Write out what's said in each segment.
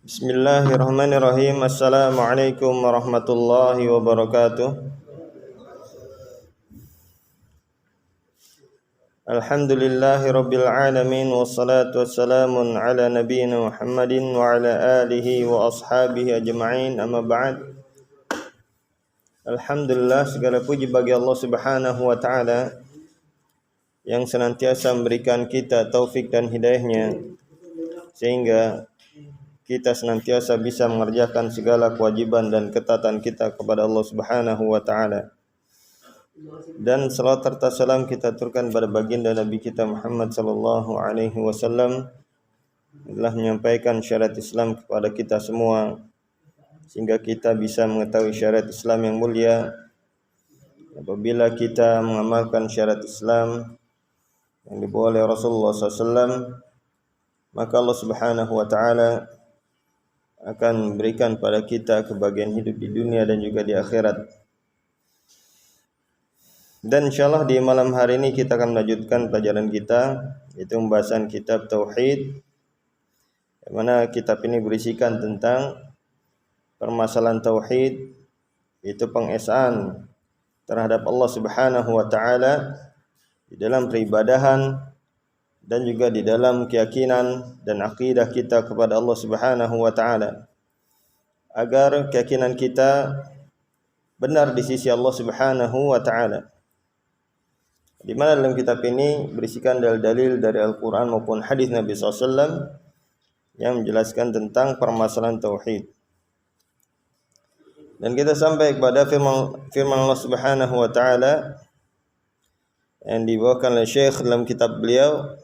Bismillahirrahmanirrahim. Assalamualaikum warahmatullahi wabarakatuh. Alhamdulillahi rabbil alamin. Wassalatu wassalamun ala nabiyyina Muhammadin wa ala alihi wa ashabihi ajma'in. Amma ba'd. Alhamdulillah, segala puji bagi Allah subhanahu wa ta'ala yang senantiasa memberikan kita taufik dan hidayahnya sehingga kita senantiasa bisa mengerjakan segala kewajiban dan ketaatan kita kepada Allah Subhanahu wa taala. Dan salawat serta salam kita aturkan pada baginda Nabi kita Muhammad sallallahu alaihi wasallam telah menyampaikan syariat Islam kepada kita semua sehingga kita bisa mengetahui syariat Islam yang mulia. Apabila kita mengamalkan syariat Islam yang dibawa oleh Rasulullah SAW, maka Allah Subhanahu wa taala akan memberikan pada kita kebahagiaan hidup di dunia dan juga di akhirat. Dan insyaallah di malam hari ini kita akan melanjutkan pelajaran kita, yaitu pembahasan kitab Tauhid, yang mana kitab ini berisikan tentang permasalahan tauhid, yaitu pengesaan terhadap Allah Subhanahu wa taala di dalam peribadahan dan juga di dalam keyakinan dan akidah kita kepada Allah Subhanahu wa taala, agar keyakinan kita benar di sisi Allah Subhanahu wa taala. Di mana dalam kitab ini berisikan dalil-dalil dari Al-Qur'an maupun hadis Nabi SAW yang menjelaskan tentang permasalahan tauhid. Dan kita sampai kepada firman Allah Subhanahu wa taala yang dibawakan oleh Syekh dalam kitab beliau,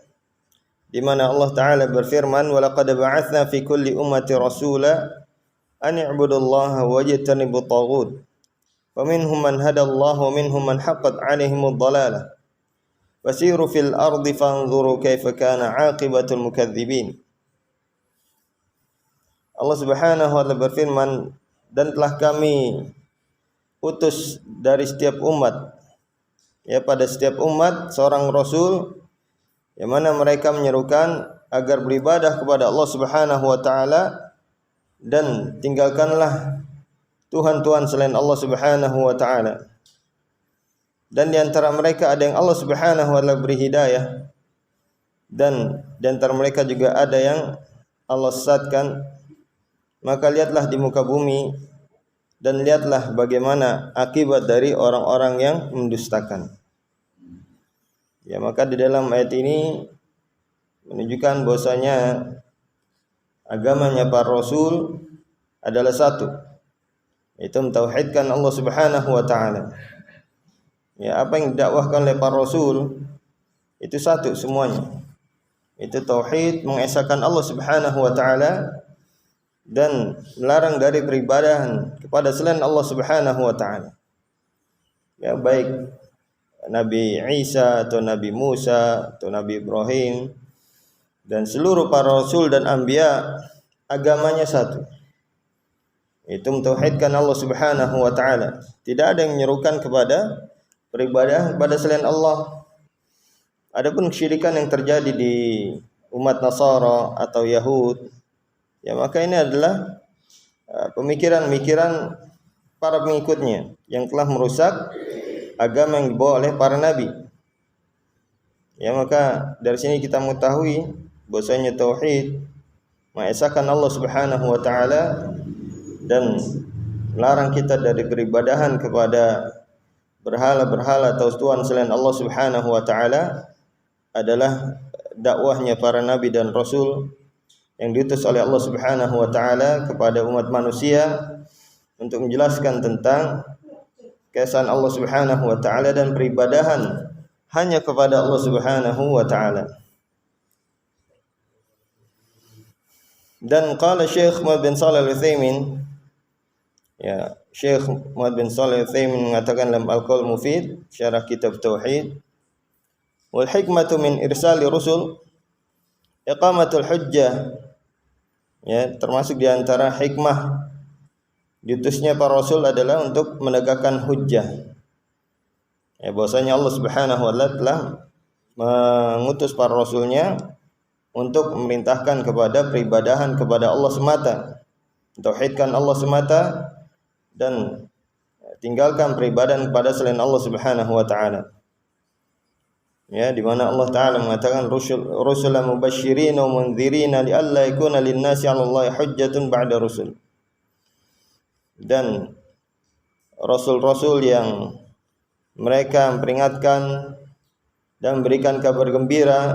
di mana Allah Ta'ala berfirman, wa laqad ba'atsna fi kulli ummati rasula an i'budullaha wajtanibut taghut faminhum man hadallahu wa minhum man haqqat 'alaihimud dhalalah fasiru fil ardi fanzuru kaifa kana 'aqibatul mukadzibin. Allah Subhanahu wa ta'ala berfirman, dan telah kami utus dari setiap umat, ya, pada setiap umat seorang rasul yang mana mereka menyerukan agar beribadah kepada Allah Subhanahu wa taala dan tinggalkanlah tuhan-tuhan selain Allah Subhanahu wa taala. Dan di antara mereka ada yang Allah Subhanahu wa taala beri hidayah, dan di antara mereka juga ada yang Allah sesatkan. Maka lihatlah di muka bumi dan lihatlah bagaimana akibat dari orang-orang yang mendustakan. Ya, maka di dalam ayat ini menunjukkan bahwasanya agamanya para rasul adalah satu, yaitu mentauhidkan Allah Subhanahu wa taala. Ya, apa yang didakwahkan oleh para rasul itu satu semuanya. Itu tauhid, mengesahkan Allah Subhanahu wa taala dan melarang dari peribadahan kepada selain Allah Subhanahu wa taala. Ya, baik Nabi Isa atau Nabi Musa atau Nabi Ibrahim dan seluruh para rasul dan anbiya, agamanya satu, itu mentauhidkan Allah Subhanahu wa taala. Tidak ada yang menyerukan kepada peribadahan kepada selain Allah. Adapun kesyirikan yang terjadi di umat Nasara atau Yahud, ya, maka ini adalah pemikiran-pemikiran para pengikutnya yang telah merusak agama yang dibawa oleh para nabi. Ya, maka dari sini kita mengetahui bahwasanya tauhid mengesahkan Allah Subhanahu wa taala dan melarang kita dari beribadahan kepada berhala-berhala atau tuhan selain Allah Subhanahu wa taala adalah dakwahnya para nabi dan rasul yang diutus oleh Allah Subhanahu wa taala kepada umat manusia untuk menjelaskan tentang keesaan Allah Subhanahu wa taala dan peribadahan hanya kepada Allah Subhanahu wa taala. Dan qala Syekh Muhammad bin Shalih Al-Utsaimin, ya, Syekh Muhammad bin Shalih Al-Utsaimin mengatakan dalam Al-Qaul Mufid syarah kitab Tauhid, wal hikmatu min irsali rusul iqamatul hujjah. Ya, termasuk di antara hikmah diutusnya para rasul adalah untuk menegakkan hujjah. Ya, bahwasanya Allah Subhanahu wa taala telah mengutus para rasulnya untuk memerintahkan kepada peribadahan kepada Allah semata, tauhidkan Allah semata dan tinggalkan peribadahan kepada selain Allah Subhanahu wa taala. Ya, di mana Allah taala mengatakan rusulan mubasysyirin wa mundzirin li'alla yakuna lin-nasi 'alallahi hujjatun ba'da rusul. Dan rasul-rasul yang mereka memperingatkan dan memberikan kabar gembira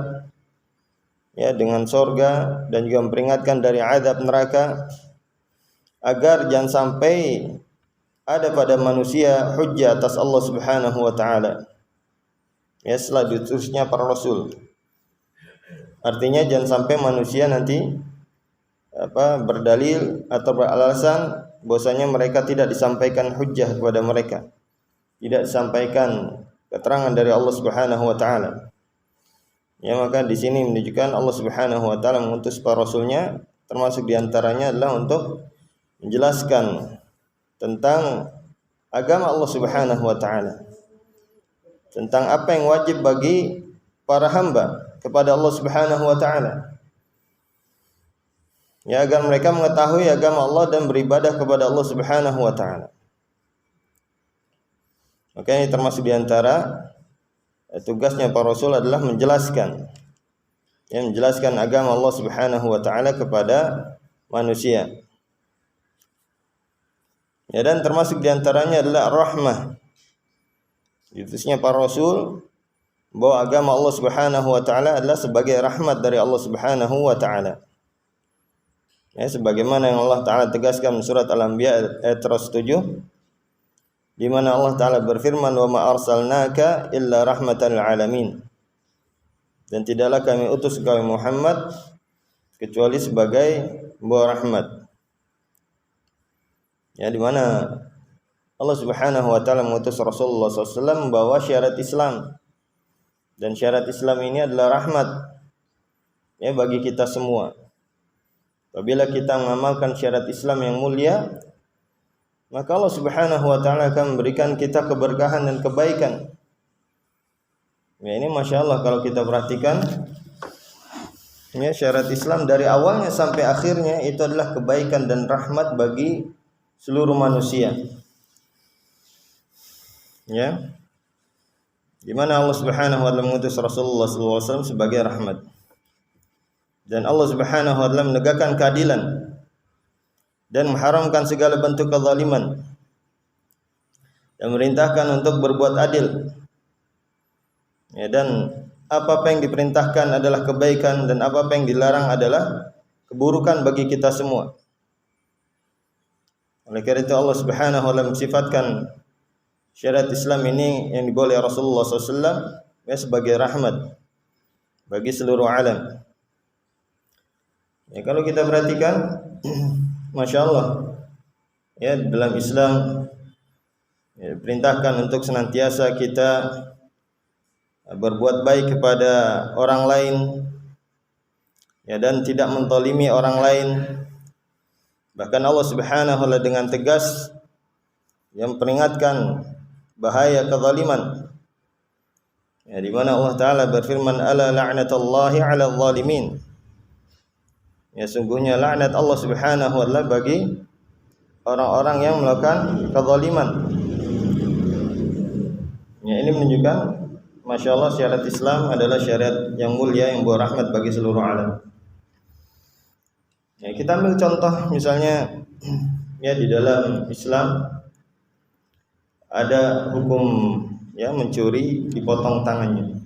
ya dengan sorga dan juga memperingatkan dari azab neraka agar jangan sampai ada pada manusia hujjah atas Allah Subhanahu wa taala. Ya, setelah diutusnya para rasul. Artinya jangan sampai manusia nanti berdalil atau beralasan bahwasanya mereka tidak disampaikan hujjah kepada mereka. Tidak disampaikan keterangan dari Allah Subhanahu wa taala. Ya, maka di sini menunjukkan Allah Subhanahu wa taala mengutus para rasulnya, termasuk di antaranya adalah untuk menjelaskan tentang agama Allah Subhanahu wa taala. Tentang apa yang wajib bagi para hamba kepada Allah Subhanahu wa taala. Ya, agar mereka mengetahui agama Allah dan beribadah kepada Allah Subhanahu wa taala. Maka ini termasuk di antara tugasnya para rasul adalah menjelaskan agama Allah Subhanahu wa taala kepada manusia. Ya, dan termasuk di antaranya adalah rahmah. Diutusnya para rasul bahwa agama Allah Subhanahu wa taala adalah sebagai rahmat dari Allah Subhanahu wa taala. Ya, sebagaimana yang Allah taala tegaskan surat Al-Anbiya ayat 107, di mana Allah taala berfirman, "Wa ma arsalnaka illa rahmatan lil alamin." Dan tidaklah kami utus engkau Muhammad kecuali sebagai pembawa rahmat. Ya, di mana Allah Subhanahu wa taala mengutus Rasulullah SAW membawa syariat Islam. Dan syariat Islam ini adalah rahmat ya bagi kita semua. Apabila kita mengamalkan syariat Islam yang mulia, maka Allah Subhanahu wa taala akan memberikan kita keberkahan dan kebaikan. Ya, ini Masya Allah kalau kita perhatikan ya, syariat Islam dari awalnya sampai akhirnya itu adalah kebaikan dan rahmat bagi seluruh manusia. Ya, di mana Allah Subhanahu wa taala mengutus Rasulullah SAW sebagai rahmat. Dan Allah Subhanahu wa taala menegakkan keadilan dan mengharamkan segala bentuk kezaliman dan memerintahkan untuk berbuat adil. Ya, dan apa yang diperintahkan adalah kebaikan dan apa yang dilarang adalah keburukan bagi kita semua. Oleh karena itu Allah Subhanahu wa taala mensifatkan syariat Islam ini yang dibawa oleh Rasulullah SAW ya, sebagai rahmat bagi seluruh alam. Ya, kalau kita perhatikan Masya Allah ya, dalam Islam ya, perintahkan untuk senantiasa kita berbuat baik kepada orang lain ya, dan tidak mentolimi orang lain. Bahkan Allah Subhanahu wa taala dengan tegas yang peringatkan bahaya kezaliman. Ya, di mana Allah taala berfirman, "Ala la'natullahi 'alal zalimin." Ya, sungguhnya laknat Allah Subhanahu wa taala bagi orang-orang yang melakukan kezaliman. Ya, ini menunjukkan Masya Allah syariat Islam adalah syariat yang mulia yang berrahmat bagi seluruh alam. Ya, kita ambil contoh misalnya ya, di dalam Islam ada hukum ya mencuri dipotong tangannya.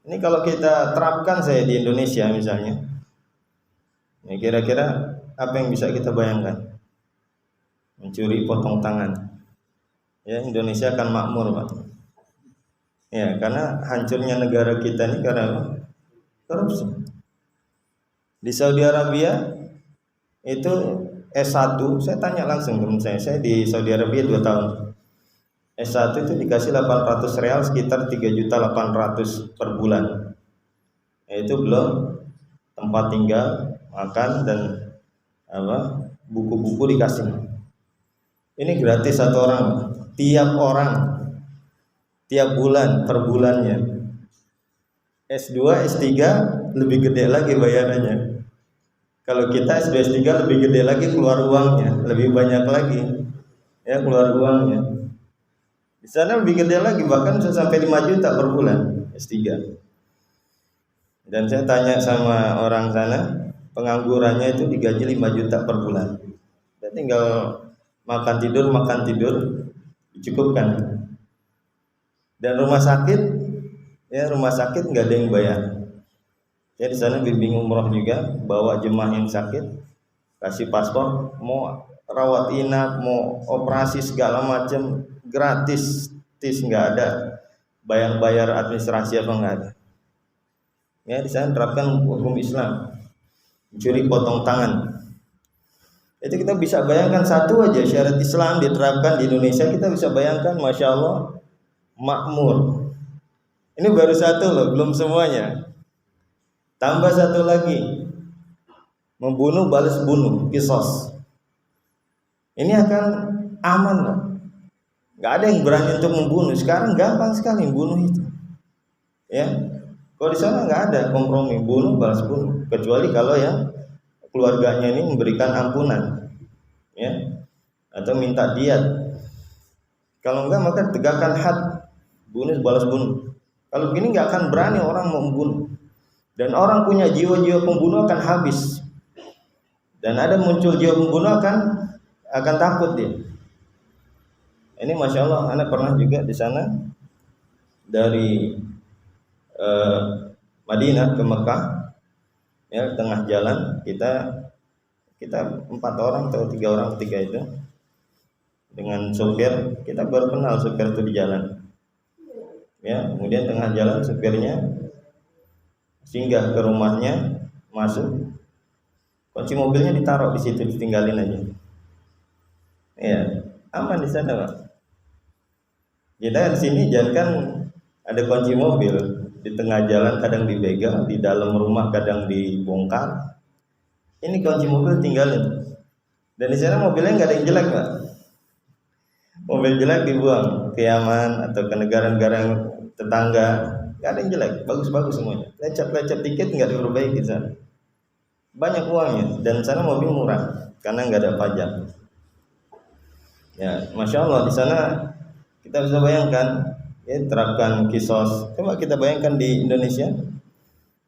Ini kalau kita terapkan saya di Indonesia misalnya, ya, kira-kira apa yang bisa kita bayangkan? Mencuri potong tangan. Ya, Indonesia akan makmur, Pak. Ya, karena hancurnya negara kita ini karena korupsi. Di Saudi Arabia itu S1, saya tanya langsung teman saya di Saudi Arabia 2 tahun. S1 itu dikasih 800 real, sekitar 3.800.000 per bulan. Itu belum tempat tinggal, makan dan buku-buku dikasih. Ini gratis satu orang, tiap bulan per bulannya. S2, S3 lebih gede lagi bayarannya. Kalau kita SBS3 lebih gede lagi keluar uangnya, lebih banyak lagi ya keluar uangnya. Di sana lebih gede lagi, bahkan bisa sampai 5 juta per bulan S3. Dan saya tanya sama orang sana, penganggurannya itu digaji 5 juta per bulan. Dan tinggal makan tidur dicukupkan. Dan rumah sakit nggak ada yang bayar. Ya di sana bimbing umroh juga, bawa jemaah yang sakit, kasih paspor, mau rawat inap, mau operasi segala macam gratis, nggak ada bayar administrasi apa nggak ada. Ya di sana terapkan hukum Islam, mencuri potong tangan. Itu kita bisa bayangkan satu aja syariat Islam diterapkan di Indonesia, kita bisa bayangkan, masya Allah, makmur. Ini baru satu loh, belum semuanya. Tambah satu lagi, membunuh balas bunuh, kisos. Ini akan aman loh. Gak ada yang berani untuk membunuh. Sekarang gampang sekali membunuh itu. Ya, kalau di sana nggak ada kompromi, bunuh balas bunuh. Kecuali kalau yang keluarganya ini memberikan ampunan, ya, atau minta diat. Kalau enggak maka tegakkan had, bunuh balas bunuh. Kalau begini nggak akan berani orang mau membunuh. Dan orang punya jiwa-jiwa pembunuh akan habis. Dan ada muncul jiwa pembunuh akan takut dia. Ini masya Allah, anak pernah juga di sana dari Madinah ke Mekah, ya tengah jalan kita 4 orang atau 3 orang itu dengan sopir, kita baru kenal sopir itu di jalan. Ya, kemudian tengah jalan sopirnya singgah ke rumahnya, masuk, kunci mobilnya ditaruh di situ, ditinggalin aja. Ya, aman di sana, Pak. Kita di sini jangan kan ada kunci mobil di tengah jalan, kadang dibegal, di dalam rumah kadang dibongkar. Ini kunci mobil tinggalin. Dan di sana mobilnya nggak ada yang jelek, Pak. Mobil jelek dibuang ke Yaman atau ke negara-negara tetangga. Gak ada yang jelek, bagus-bagus semuanya. Lecet-lecet dikit nggak diperbaiki sana. Banyak uangnya dan sana mobil murah karena nggak ada pajak. Ya, masya Allah di sana kita bisa bayangkan, ya, terapkan kisos. Coba kita bayangkan di Indonesia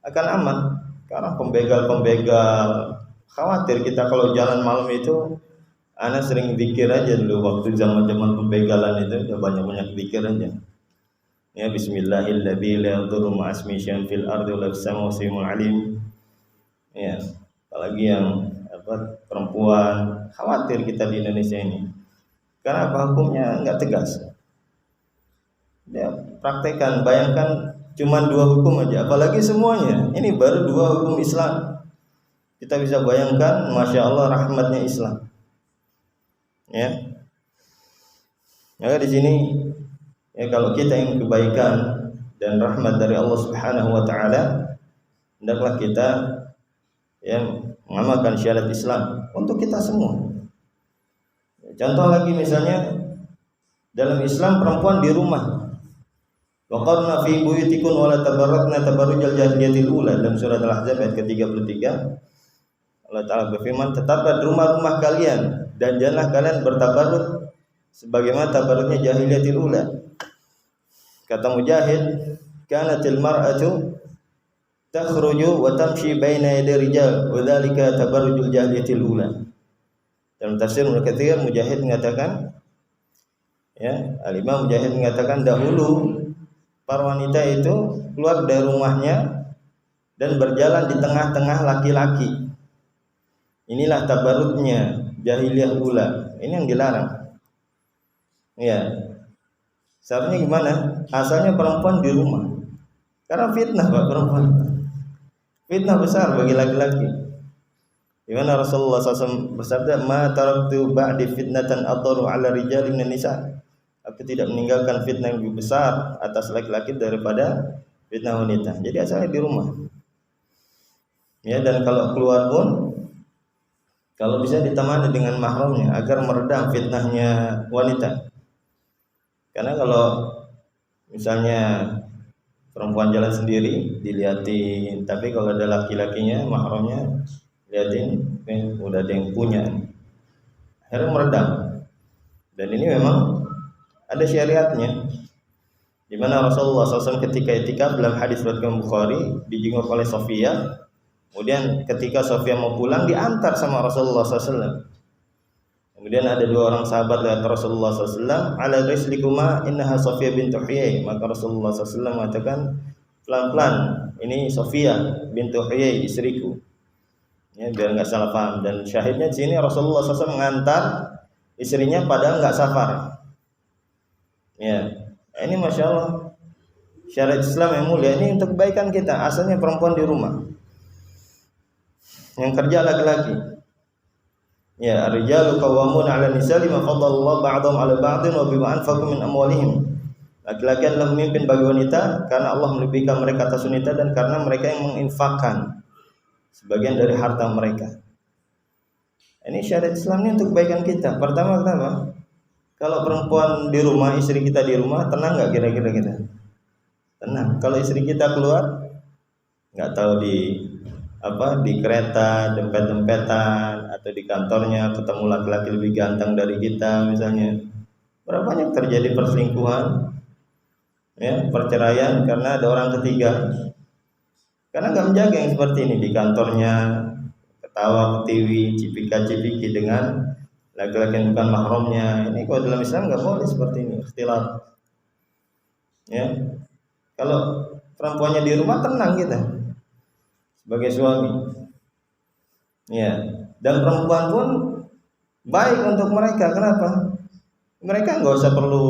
akan aman karena pembegal-pembegal. Khawatir kita kalau jalan malam itu. Anak sering pikir aja dulu waktu zaman-zaman pembegalan itu udah banyak-banyak pikir aja. Ya bismillahirrahmanirrahim, la yadurru ma'asmi syai'un fil ardi wa la fis samawati alim. Ya, apalagi yang perempuan, khawatir kita di Indonesia ini. Karena apa, hukumnya enggak tegas. Ya, praktekkan, bayangkan cuma 2 hukum aja, apalagi semuanya. Ini baru 2 hukum Islam. Kita bisa bayangkan, masya Allah rahmatnya Islam. Ya, maka di sini ya kalau kita ingin kebaikan dan rahmat dari Allah Subhanahu wa taala, hendaklah kita ya mengamalkan syariat Islam untuk kita semua. Contoh lagi misalnya dalam Islam perempuan di rumah. Wa qarna fi buyutikum wa la tabarrajna tabarrujal jahiliyatil ula, dalam surat Al-Ahzab ayat ke-33. Allah Ta'ala berfirman, tetaplah di rumah-rumah kalian dan janganlah kalian bertabarruk sebagaimana tabarruknya jahiliyatil ula. Kata Mujahid, kanatil mar'atu takhruju wa tamshi baina yaday rijal wa dzalika tabarrujul jahiliyatil ula. Dalam tafsir Ibnu Katsir, Mujahid mengatakan, ya, Al-Imam Mujahid mengatakan dahulu para wanita itu keluar dari rumahnya dan berjalan di tengah-tengah laki-laki. Inilah tabarruknya jahiliyah ula. Ini yang dilarang. Ya. Seharusnya gimana? Asalnya perempuan di rumah. Karena fitnah, Pak, perempuan. Fitnah besar bagi laki-laki. Di mana Rasulullah SAW bersabda, "Ma taraktu ba'di fitnatan adharu 'ala rijali minan nisa." Aku tidak meninggalkan fitnah yang lebih besar atas laki-laki daripada fitnah wanita. Jadi asalnya di rumah. Ya, dan kalau keluar pun kalau bisa ditemani dengan mahramnya agar meredam fitnahnya wanita. Karena kalau misalnya perempuan jalan sendiri diliatin, tapi kalau ada laki-lakinya mahramnya liatin, udah ada yang punya, akhirnya meredam. Dan ini memang ada syariatnya, di mana Rasulullah SAW ketika itikaf dalam hadis riwayat Bukhari dijenguk oleh Sofia. Kemudian ketika Sofia mau pulang diantar sama Rasulullah SAW. Kemudian ada dua orang sahabat lihat Rasulullah SAW, ala rislikuma innaha Sofia bintu Huyai. Maka Rasulullah SAW mengatakan, pelan-pelan, ini Sofia bintu Huyai, istriku. Ya, biar nggak salah paham. Dan syahidnya di sini Rasulullah SAW mengantar istrinya padahal nggak safar. Ya, ini masya Allah syariat Islam yang mulia. Ini untuk kebaikan kita. Asalnya perempuan di rumah, yang kerja laki-laki. Ya, ar-rijalu qawwamuna 'ala an-nisa'i bima faddala ba'dhum 'ala ba'dhin wa bima anfaqu min amwalihim. Laki-laki adalah pemimpin bagi wanita karena Allah melebihkan mereka atas wanita dan karena mereka yang menginfakkan sebagian dari harta mereka. Ini syariat Islam ini untuk kebaikan kita. Pertama, kalau perempuan di rumah, istri kita di rumah, tenang nggak kira-kira kita? Tenang. Kalau istri kita keluar, nggak tahu di kereta dempet-dempetan atau di kantornya ketemu laki-laki lebih ganteng dari kita misalnya, berapa banyak terjadi perselingkuhan, ya, perceraian karena ada orang ketiga, karena nggak menjaga yang seperti ini. Di kantornya ketawa ketiwi, cipika-cipiki dengan laki-laki yang bukan mahramnya. Ini kalau dalam Islam nggak boleh seperti ini, ikhtilat. Ya, kalau perempuannya di rumah tenang kita sebagai suami. Ya, dan perempuan pun baik untuk mereka. Kenapa? Mereka nggak usah perlu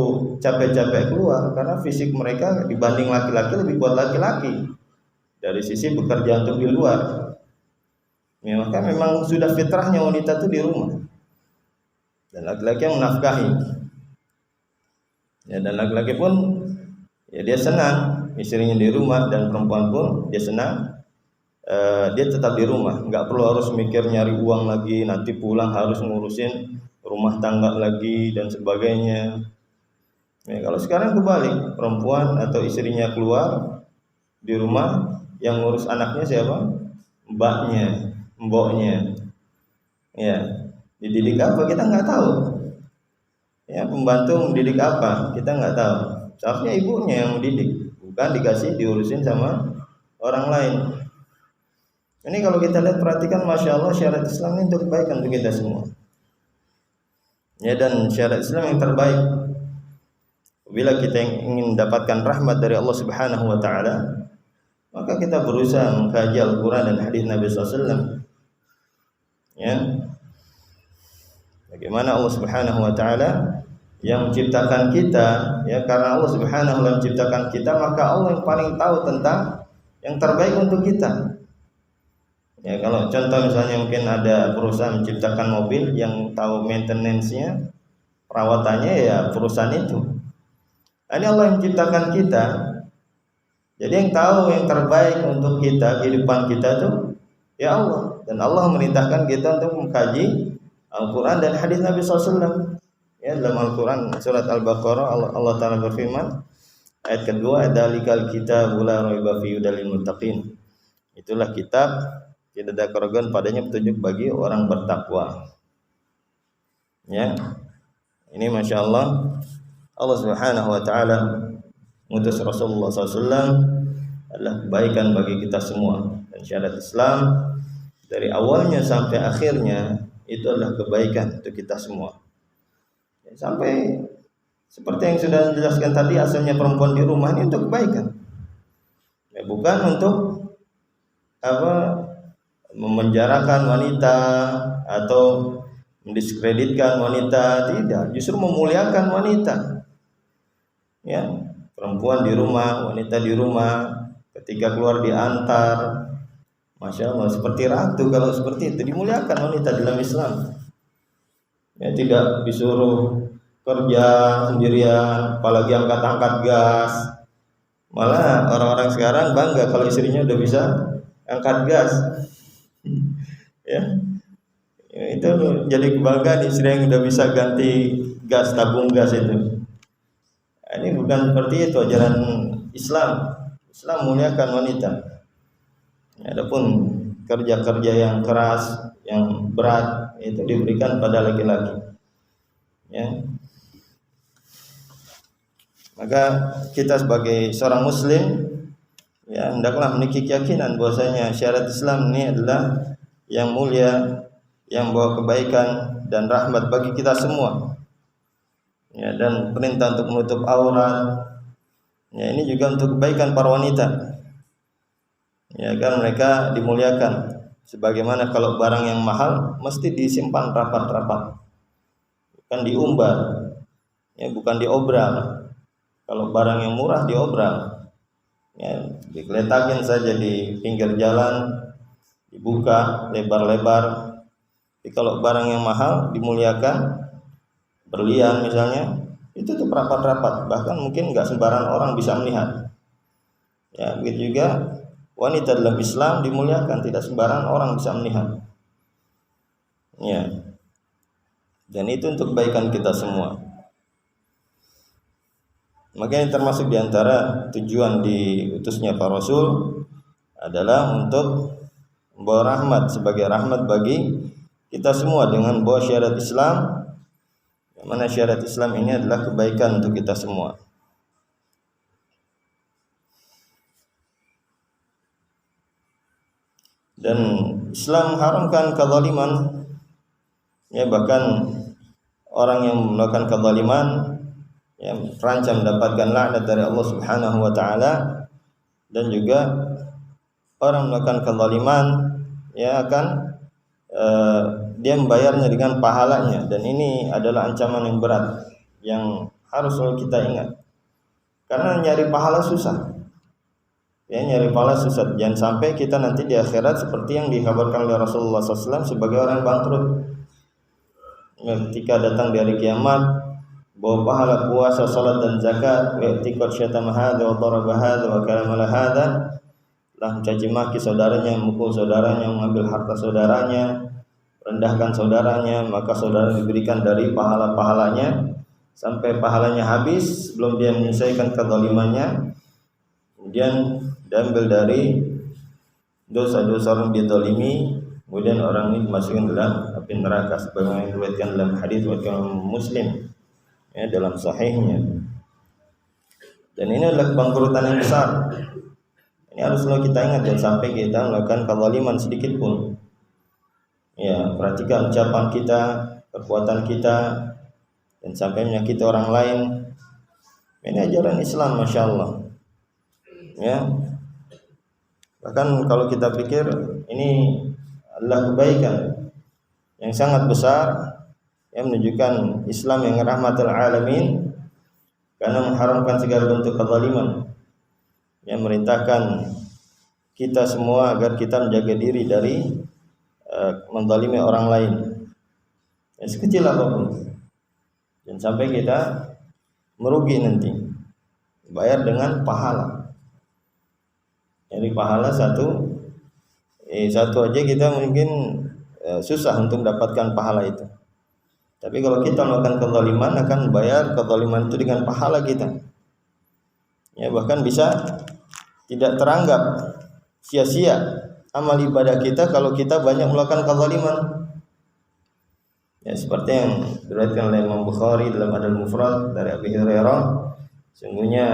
capek-capek keluar karena fisik mereka dibanding laki-laki lebih kuat laki-laki dari sisi bekerja untuk di luar. Ya, maka memang sudah fitrahnya wanita itu di rumah. Dan laki-laki yang menafkahi. Ya, dan laki-laki pun ya dia senang istrinya di rumah, dan perempuan pun dia senang dia tetap di rumah, nggak perlu harus mikir nyari uang lagi, nanti pulang harus ngurusin rumah tangga lagi dan sebagainya. Ya, kalau sekarang kebalik, perempuan atau istrinya keluar di rumah, yang ngurus anaknya siapa? Mbaknya, mboknya. Ya, dididik apa kita nggak tahu. Ya, pembantu mendidik apa kita nggak tahu. Seharusnya ibunya yang mendidik, bukan dikasih diurusin sama orang lain. Ini kalau kita lihat, perhatikan, masya Allah syariat Islam ini untuk kebaikan untuk kita semua. Ya, dan syariat Islam yang terbaik. Bila kita ingin mendapatkan rahmat dari Allah Subhanahu wa taala, maka kita berusaha mengkaji Al-Qur'an dan hadis Nabi SAW. Ya. Bagaimana Allah Subhanahu wa taala yang menciptakan kita, ya, karena Allah Subhanahu wa taala menciptakan kita, maka Allah yang paling tahu tentang yang terbaik untuk kita. Ya, kalau contoh misalnya mungkin ada perusahaan menciptakan mobil, yang tahu maintenance-nya, perawatannya ya perusahaan itu. Ini Allah yang menciptakan kita. Jadi yang tahu yang terbaik untuk kita, kehidupan kita tuh ya Allah. Dan Allah merintahkan kita untuk mengkaji Al-Quran dan hadis Nabi SAW. Ya, dalam Al-Quran surat Al-Baqarah Allah Ta'ala berfirman, ayat kedua, "Dzalikal kitabul la raiba fihi hudal lil muttaqin." Itulah kitab, tidak ada keraguan padanya, petunjuk bagi orang bertakwa. Ya, ini masya Allah, Allah Subhanahu wa taala mengutus Rasulullah SAW adalah kebaikan bagi kita semua. Dan syariat Islam dari awalnya sampai akhirnya itu adalah kebaikan untuk kita semua. Sampai seperti yang sudah dijelaskan tadi, asalnya perempuan di rumah ini untuk kebaikan. Ya, bukan untuk memenjarakan wanita atau mendiskreditkan wanita, tidak, justru memuliakan wanita. Ya, perempuan di rumah, wanita di rumah, ketika keluar diantar, masya Allah, seperti ratu. Kalau seperti itu dimuliakan wanita dalam Islam. Ya, tidak disuruh kerja sendirian, apalagi angkat-angkat gas. Malah orang-orang sekarang bangga kalau istrinya udah bisa angkat gas. Ya, itu jadi kebanggaan istri yang udah bisa ganti gas, tabung gas itu. Ini bukan seperti itu ajaran Islam. Islam muliakan wanita. Adapun kerja-kerja yang keras, yang berat itu diberikan pada laki-laki. Ya. Maka kita sebagai seorang muslim ya hendaklah memiliki keyakinan bahwasanya syariat Islam ini adalah yang mulia, yang bawa kebaikan dan rahmat bagi kita semua. Ya, dan perintah untuk menutup aurat. Ya, ini juga untuk kebaikan para wanita. Ya, agar mereka dimuliakan. Sebagaimana kalau barang yang mahal mesti disimpan rapat-rapat. Bukan diumbar. Ya, bukan diobral. Kalau barang yang murah diobral. Ya, digeletakin saja di pinggir jalan, dibuka lebar-lebar. Tapi kalau barang yang mahal dimuliakan, berlian misalnya, itu tuh rapat-rapat, bahkan mungkin nggak sembarang orang bisa melihat. Ya, begitu juga wanita dalam Islam dimuliakan, tidak sembarang orang bisa melihat. Ya, dan itu untuk kebaikan kita semua. Makanya termasuk diantara tujuan diutusnya para Rasul adalah untuk membawa rahmat, sebagai rahmat bagi kita semua dengan bawa syariat Islam. Mana syariat Islam ini adalah kebaikan untuk kita semua. Dan Islam haramkan kezaliman. Ya, bahkan orang yang melakukan kezaliman ya terancam mendapatkan laknat dari Allah Subhanahu wa taala, dan juga orang melakukan kezaliman ya akan dia membayarnya dengan pahalanya, dan ini adalah ancaman yang berat yang harus selalu kita ingat. Karena nyari pahala susah. Ya, nyari pahala susah. Jangan sampai kita nanti di akhirat seperti yang dikabarkan oleh Rasulullah SAW sebagai orang bangkrut. Ya, ketika datang di hari kiamat, bawa pahala puasa, salat dan zakat, wa i'tiqad syatama hadza wa daraba hadza wa kalama hadza, telah mencaci maki saudaranya, memukul saudaranya, mengambil harta saudaranya, rendahkan saudaranya, maka saudara diberikan dari pahala-pahalanya sampai pahalanya habis sebelum dia menyelesaikan kezalimannya. Kemudian diambil dari dosa-dosa orang dia zalimi, kemudian orang ini dimasukkan dalam api neraka sebagaimana diriwayatkan dalam hadis riwayat Muslim ya dalam sahihnya. Dan ini adalah kebangkrutan yang besar. Ini harus selalu kita ingat, jangan sampai kita melakukan kezaliman sedikit pun. Ya, perhatikan ucapan kita, perbuatan kita, dan sampai menyakiti orang lain. Ini ajaran Islam, masya Allah. Ya, bahkan kalau kita pikir ini adalah kebaikan yang sangat besar, yang menunjukkan Islam yang rahmatul alamin, karena mengharamkan segala bentuk kezaliman, yang merintahkan kita semua agar kita menjaga diri dari menzalimi orang lain, ya, sekecil apapun, dan sampai kita merugi nanti, bayar dengan pahala. Jadi pahala satu aja kita mungkin susah untuk mendapatkan pahala itu. Tapi kalau kita melakukan kezaliman, akan bayar kezaliman itu dengan pahala kita. Ya, bahkan bisa tidak teranggap sia-sia amal ibadah kita kalau kita banyak melakukan kezaliman. Ya, seperti yang diriwayatkan oleh Imam Bukhari dalam Adab Mufrad dari Abi Hurairah, sungguhnya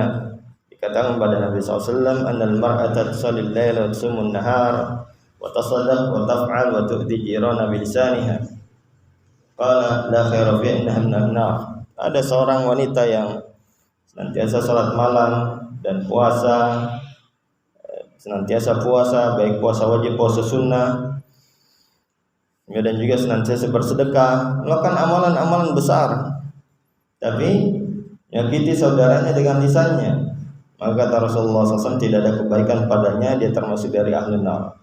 dikatakan pada Nabi SAW, annal mar'ata tusallil laila wa tusumun nahar wa tasaddaq wa taf'al wa tu'ti jirana bi lisaniha. Qala la khaira fi innaha minan nar. Ada seorang wanita yang senantiasa salat malam dan puasa, senantiasa puasa, baik puasa wajib, puasa sunnah, ya, dan juga senantiasa bersedekah, melakukan amalan-amalan besar, tapi menyakiti saudaranya dengan lisannya, maka kata Rasulullah SAW tidak ada kebaikan padanya, dia termasuk dari ahli nar,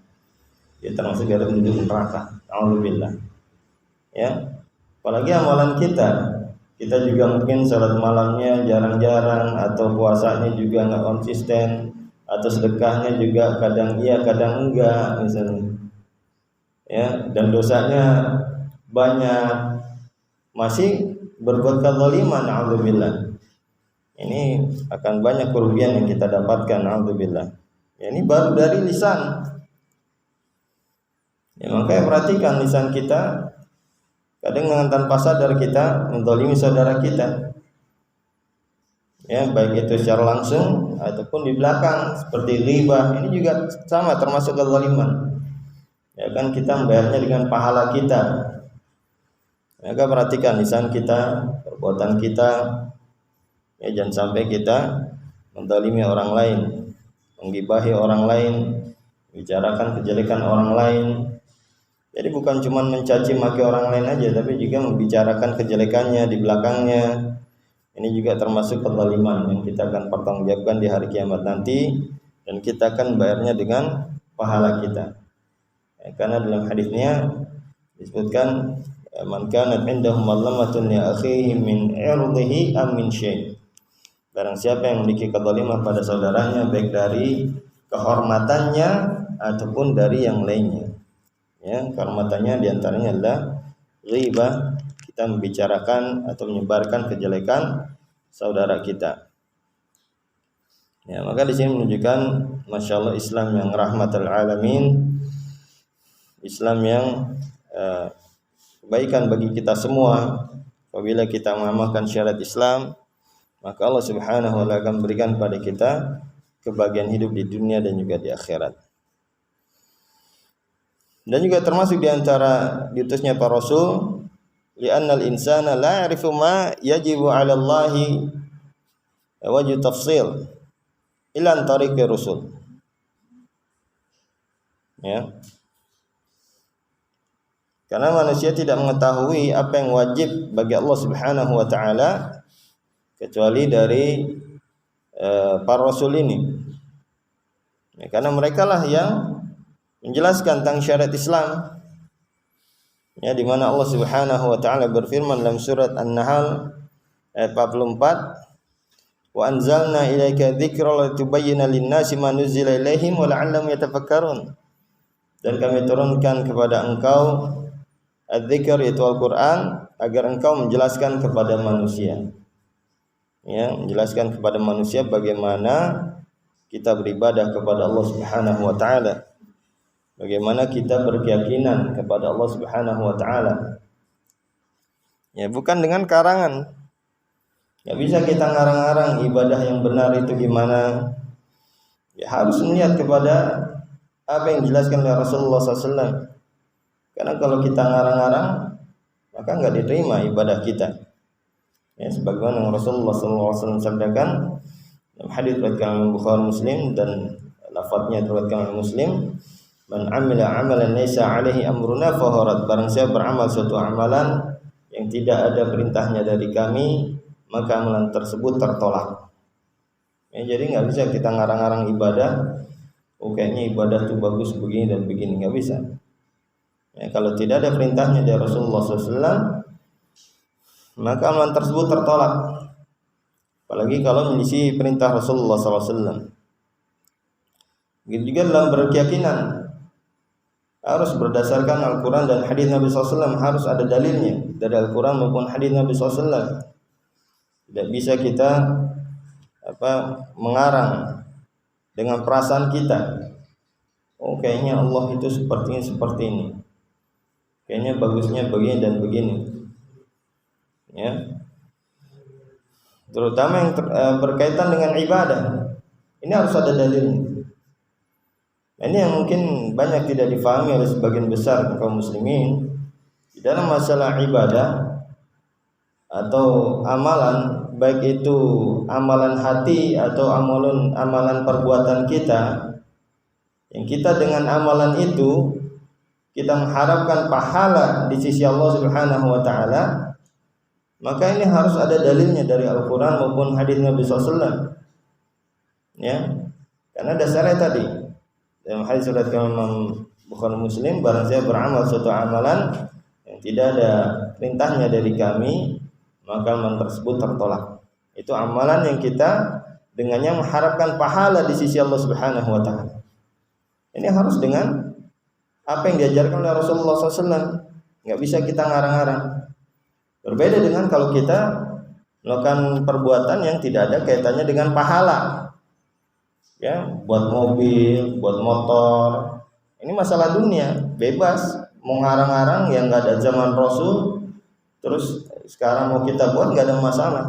dia termasuk dari penduduk neraka. Alhamdulillah. Ya, apalagi amalan kita juga mungkin salat malamnya jarang-jarang, atau puasanya juga nggak konsisten, atau sedekahnya juga kadang iya kadang enggak misalnya. Ya, dan dosanya banyak, masih berbuat kezaliman, alhamdulillah. ini akan banyak kerugian yang kita dapatkan. Alhamdulillah. Ya, ini baru dari lisan. Ya, makanya perhatikan lisan kita. Kadang dengan tanpa sadar kita menzalimi saudara kita. Ya, baik itu secara langsung ataupun di belakang seperti ghibah. Ini juga sama termasuk kezaliman. Ya kan, kita membayarnya dengan pahala kita. Maka perhatikan lisan kita, perbuatan kita. Ya, jangan sampai kita menzalimi orang lain, menggibahi orang lain, bicarakan kejelekan orang lain. Jadi bukan cuma mencaci maki orang lain aja, tapi juga membicarakan kejelekannya di belakangnya. Ini juga termasuk kezaliman yang kita akan pertanggungjawabkan di hari kiamat nanti, dan kita akan bayarnya dengan pahala kita. Ya, karena dalam hadisnya disebutkan, man kanat indahu mazlamatun li akhihi min irdihi am min syai'. Barang siapa yang memiliki kezaliman pada saudaranya, baik dari kehormatannya ataupun dari yang lainnya. Ya, kehormatannya diantaranya adalah ghibah, kita membicarakan atau menyebarkan kejelekan saudara kita. Ya, maka di sini menunjukkan, masya Allah, Islam yang rahmatul alamin, Islam yang kebaikan bagi kita semua. Apabila kita mengamalkan syariat Islam, maka Allah Subhanahu wa taala akan berikan pada kita kebahagiaan hidup di dunia dan juga di akhirat. Dan juga termasuk di antara diutusnya para rasul, li'annal insana la ya'rifu ma yajibu 'ala Allahi wajhu tafsil illa an tariqir rusul. Ya. Karena manusia tidak mengetahui apa yang wajib bagi Allah Subhanahu wa taala kecuali dari para rasul ini. Ya, karena mereka lah yang menjelaskan tentang syariat Islam. Ya, di mana Allah Subhanahu wa taala berfirman dalam surat An-Nahl ayat 44, "Wa anzalna ilaika dzikra litubayyana lin-nasi ma nuzila ilaihim wa la'allahum yatafakkarun." Dan kami turunkan kepada engkau adzikr, yaitu Al-Qur'an, agar engkau menjelaskan kepada manusia. Ya, menjelaskan kepada manusia bagaimana kita beribadah kepada Allah Subhanahu wa taala. Bagaimana kita berkeyakinan kepada Allah Subhanahu wa taala. Ya, bukan dengan karangan. Enggak bisa kita ngarang-ngarang ibadah yang benar itu gimana. Ya, harus melihat kepada apa yang dijelaskan oleh Rasulullah SAW. Karena kalau kita ngarang-ngarang, maka enggak diterima ibadah kita. Ya, sebagaimana Rasulullah SAW sabdakan dalam hadis riwayat Bukhari Muslim, dan lafadznya diriwayatkan oleh Muslim, man amila amalan laisa alaihi amruna fahurat. Barang siapa beramal suatu amalan yang tidak ada perintahnya dari kami, maka amalan tersebut tertolak. Ya, jadi nggak bisa kita ngarang-ngarang ibadah. Oh, kayaknya ibadah itu bagus begini dan begini, nggak bisa. Ya, kalau tidak ada perintahnya dari Rasulullah SAW, maka amalan tersebut tertolak. Apalagi kalau menyisi perintah Rasulullah SAW. Begitu juga dalam berkeyakinan, harus berdasarkan Al-Quran dan hadis Nabi SAW, harus ada dalilnya dari Al-Quran maupun hadis Nabi SAW. Tidak bisa kita mengarang dengan perasaan kita. Oh, kayaknya Allah itu seperti ini. Kayaknya bagusnya begini dan begini. Ya. Terutama yang berkaitan dengan ibadah, ini harus ada dalilnya. Ini yang mungkin banyak tidak difahami oleh sebagian besar kaum muslimin. Di dalam masalah ibadah atau amalan, baik itu amalan hati atau amalan perbuatan kita, yang kita dengan amalan itu kita mengharapkan pahala di sisi Allah Subhanahu wa taala, maka ini harus ada dalilnya dari Al-Quran maupun hadis Nabi SAW. Ya, karena dasarnya tadi dalam hadis riwayat Imam Bukhari Muslim, barang siapa beramal suatu amalan yang tidak ada perintahnya dari kami, maka amalan tersebut tertolak. Itu amalan yang kita dengannya mengharapkan pahala di sisi Allah Subhanahu wa taala. Ini harus dengan apa yang diajarkan oleh Rasulullah SAW. Enggak bisa kita ngarang-ngarang. Berbeda dengan kalau kita melakukan perbuatan yang tidak ada kaitannya dengan pahala. Ya, buat mobil, buat motor. Ini masalah dunia, bebas mau ngarang-ngarang yang nggak ada zaman Rasul. Terus sekarang mau kita buat nggak ada masalah.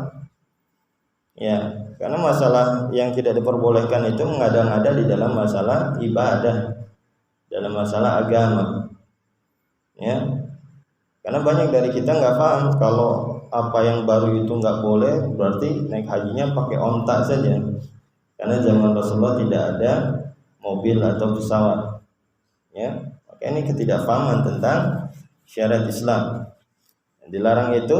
Ya, karena masalah yang tidak diperbolehkan itu mengada-ngada di dalam masalah ibadah, dalam masalah agama. Ya, karena banyak dari kita nggak paham kalau apa yang baru itu nggak boleh, berarti naik hajinya pakai onta saja. Karena zaman Rasulullah tidak ada mobil atau pesawat. Ya, maka ini ketidakpahaman tentang syariat Islam. Yang dilarang itu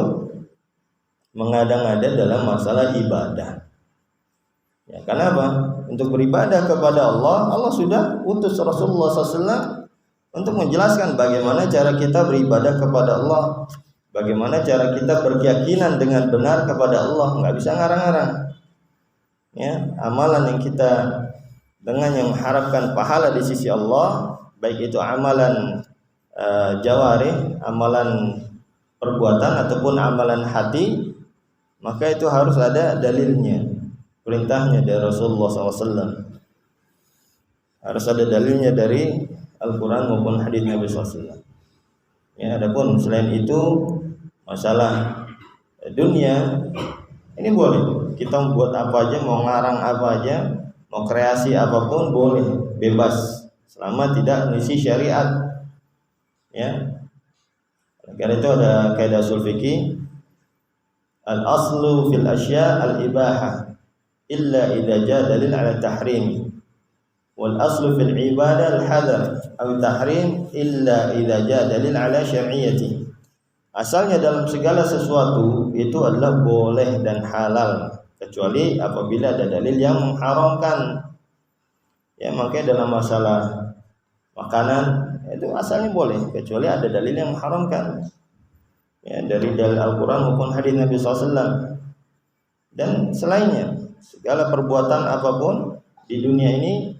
mengada-ngada dalam masalah ibadah. Ya, karena apa? Untuk beribadah kepada Allah, Allah sudah utus Rasulullah SAW untuk menjelaskan bagaimana cara kita beribadah kepada Allah, bagaimana cara kita berkeyakinan dengan benar kepada Allah. Nggak bisa ngarang-ngarang. Ya, amalan yang kita dengan yang mengharapkan pahala di sisi Allah, baik itu amalan jawarih, amalan perbuatan ataupun amalan hati, maka itu harus ada dalilnya, perintahnya dari Rasulullah SAW. Harus ada dalilnya dari Al-Quran maupun hadis Nabi SAW. Ya, adapun selain itu masalah dunia ini boleh. Kita buat apa aja, mau ngarang apa aja, mau kreasi apapun boleh, bebas selama tidak mengisi syariat. Ya. Karena itu ada kaidah ushul fikih, al-aslu fil asya' al-ibahah illa idza jaa dalil 'ala tahrim, wal aslu fil ibadah al-hadar aw tahrim illa idza jaa dalil 'ala syar'iyyati. Asalnya dalam segala sesuatu itu adalah boleh dan halal kecuali apabila ada dalil yang mengharamkan. Ya, makanya dalam masalah makanan itu asalnya boleh kecuali ada dalil yang mengharamkan. Ya, dari dalil Al-Quran maupun hadis Nabi SAW. Dan selainnya, segala perbuatan apapun di dunia ini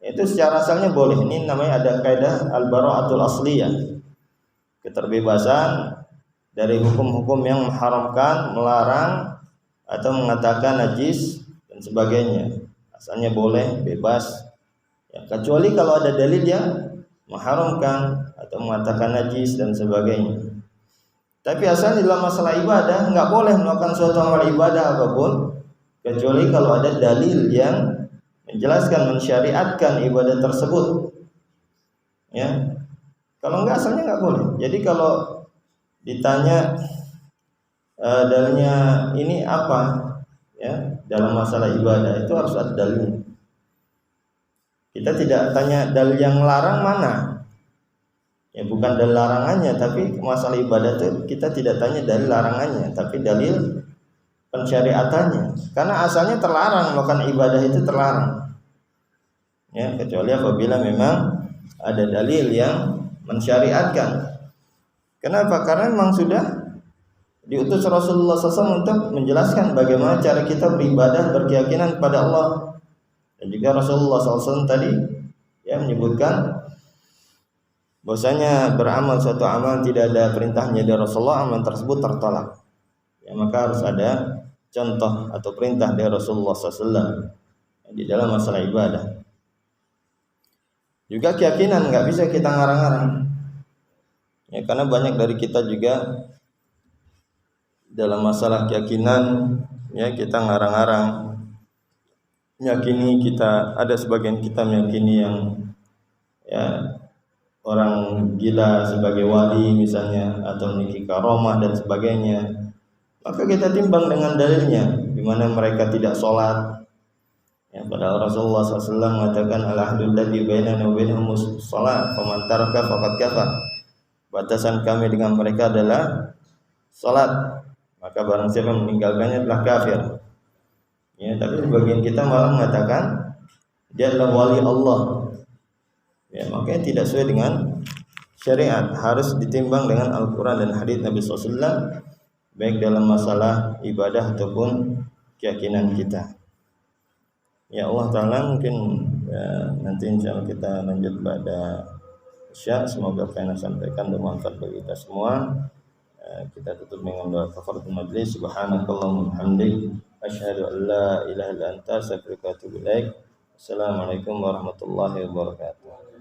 itu secara asalnya boleh. Ini namanya ada kaidah al-bara'atul asliyah, keterbebasan dari hukum-hukum yang mengharamkan, melarang atau mengatakan najis dan sebagainya. Asalnya boleh, bebas. Ya, kecuali kalau ada dalil yang mengharamkan atau mengatakan najis dan sebagainya. Tapi asal dalam masalah ibadah nggak boleh melakukan suatu amal ibadah apapun kecuali kalau ada dalil yang menjelaskan, mensyariatkan ibadah tersebut. Ya, kalau nggak asalnya nggak boleh. Jadi kalau ditanya dalilnya ini apa, ya, dalam masalah ibadah itu harus ada dalilnya. Kita tidak tanya dalil yang larang mana. Ya, bukan dalil larangannya, tapi masalah ibadah itu kita tidak tanya dalil larangannya, tapi dalil pensyariatannya. Karena asalnya terlarang, melakukan ibadah itu terlarang. Ya, kecuali apabila memang ada dalil yang mensyariatkan. Kenapa? Karena memang sudah diutus Rasulullah SAW untuk menjelaskan bagaimana cara kita beribadah, berkeyakinan kepada Allah. Dan juga Rasulullah SAW tadi ya menyebutkan bahwasanya beramal suatu amal tidak ada perintahnya dari Rasulullah, amal tersebut tertolak. Ya, maka harus ada contoh atau perintah dari Rasulullah SAW di dalam masalah ibadah. Juga keyakinan nggak bisa kita ngarang-ngarang. Ya, karena banyak dari kita juga dalam masalah keyakinan ya kita ngarang-ngarang. Meyakini kita, ada sebagian kita meyakini yang ya orang gila sebagai wali misalnya, atau memiliki karomah dan sebagainya, maka kita timbang dengan dalilnya, di mana mereka tidak sholat. Ya, padahal Rasulullah SAW mengatakan al-ahdul ladzi bainana wa bainahum sholat, faman taraka faqad kafar. Batasan kami dengan mereka adalah sholat, maka barang siapa yang meninggalkannya telah kafir. Ya, tapi sebagian kita malah mengatakan dia adalah wali Allah. Ya, makanya tidak sesuai dengan syariat, harus ditimbang dengan Al-Quran dan hadis Nabi SAW, baik dalam masalah ibadah ataupun keyakinan kita. Ya Allah Ta'ala, mungkin ya, nanti insya Allah kita lanjut pada Isya. Semoga apa yang saya sampaikan bermanfaat bagi kita semua. Kita tutup dengan doa kafaratul majlis. Subhanakallahumma hamdik asyhadu an la ilaha illa anta astaghfiruka wa atubu ilaik. Assalamualaikum warahmatullahi wabarakatuh.